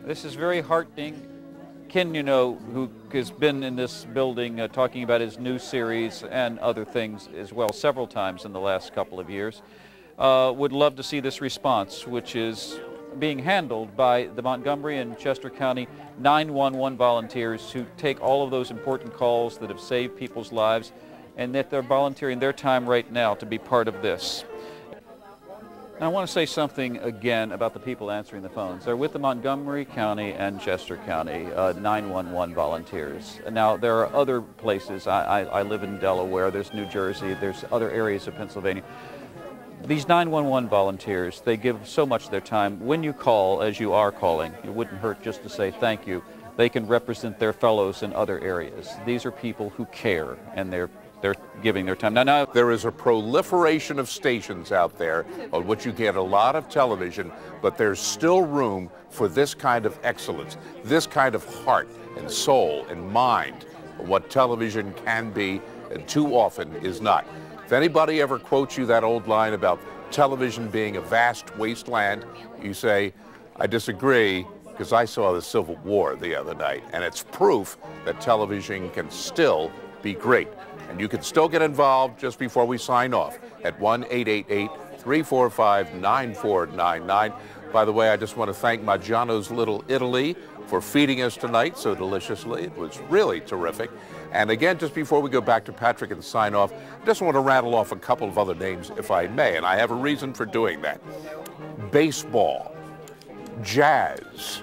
This is very heartening. Ken, you know, who has been in this building talking about his new series and other things as well several times in the last couple of years, would love to see this response, which is being handled by the Montgomery and Chester County 911 volunteers who take all of those important calls that have saved people's lives, and that they're volunteering their time right now to be part of this. Now, I want to say something again about the people answering the phones. They're with the Montgomery County and Chester County 911 volunteers. Now, there are other places. I live in Delaware, there's New Jersey, there's other areas of Pennsylvania. These 911 volunteers, they give so much of their time. When you call, as you are calling, it wouldn't hurt just to say thank you. They can represent their fellows in other areas. These are people who care, and they're giving their time. Now, there is a proliferation of stations out there on which you get a lot of television, but there's still room for this kind of excellence, this kind of heart and soul and mind, what television can be and too often is not. If anybody ever quotes you that old line about television being a vast wasteland, you say, I disagree, because I saw the Civil War the other night, and it's proof that television can still be great. And you can still get involved just before we sign off at 1-888-345-9499. By the way, I just want to thank Maggiano's Little Italy for feeding us tonight so deliciously. It was really terrific. And again, just before we go back to Patrick and sign off, I just want to rattle off a couple of other names, if I may, and I have a reason for doing that. Baseball, jazz,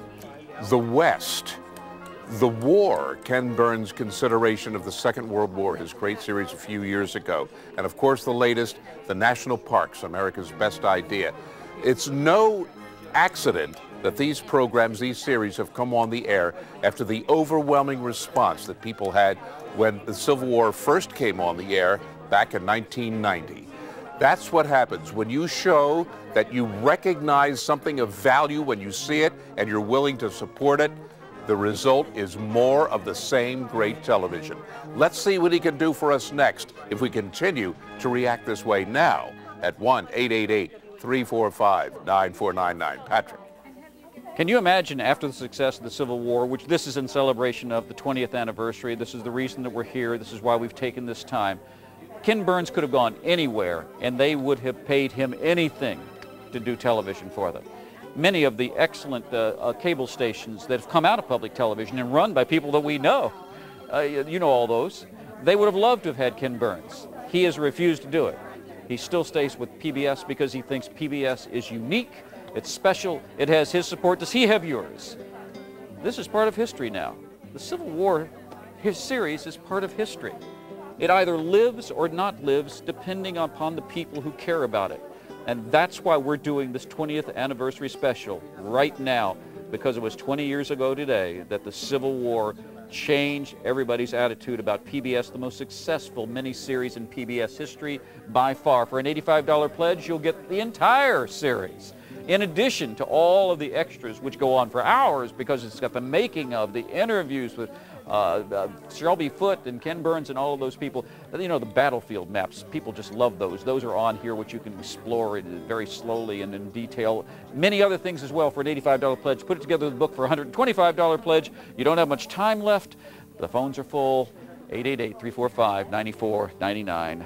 the West, the war, Ken Burns' consideration of the Second World War, his great series a few years ago, and of course the latest, the National Parks, America's Best Idea. It's no accident that these programs, these series have come on the air after the overwhelming response that people had when the Civil War first came on the air back in 1990. That's what happens when you show that you recognize something of value when you see it and you're willing to support it. The result is more of the same great television. Let's see what he can do for us next if we continue to react this way now at 1-888-345-9499. Patrick. Can you imagine after the success of the Civil War, which this is in celebration of the 20th anniversary, this is the reason that we're here, this is why we've taken this time. Ken Burns could have gone anywhere and they would have paid him anything to do television for them. Many of the excellent cable stations that have come out of public television and run by people that we know, you know all those, they would have loved to have had Ken Burns. He has refused to do it. He still stays with PBS because he thinks PBS is unique, it's special, it has his support. Does he have yours? This is part of history now. The Civil War, his series, is part of history. It either lives or not lives depending upon the people who care about it. And that's why we're doing this 20th anniversary special right now, because it was 20 years ago today that the Civil War changed everybody's attitude about PBS, the most successful miniseries in PBS history by far. For an $85 pledge, you'll get the entire series, in addition to all of the extras, which go on for hours because it's got the making of, the interviews with Shelby Foote and Ken Burns and all of those people. You know, the battlefield maps, people just love those. Those are on here, which you can explore very slowly and in detail. Many other things as well for an $85 pledge. Put it together with a book for a $125 pledge. You don't have much time left. The phones are full. 888-345-9499.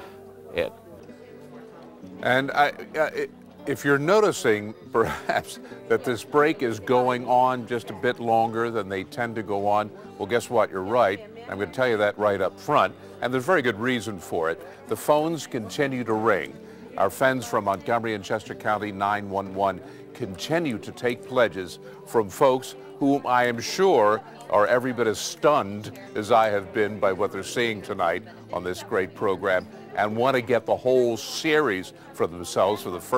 Ed. And if you're noticing, perhaps, that this break is going on just a bit longer than they tend to go on, well, guess what? You're right. I'm going to tell you that right up front, and there's very good reason for it. The phones continue to ring. Our friends from Montgomery and Chester County 911 continue to take pledges from folks whom I am sure are every bit as stunned as I have been by what they're seeing tonight on this great program and want to get the whole series for themselves for the first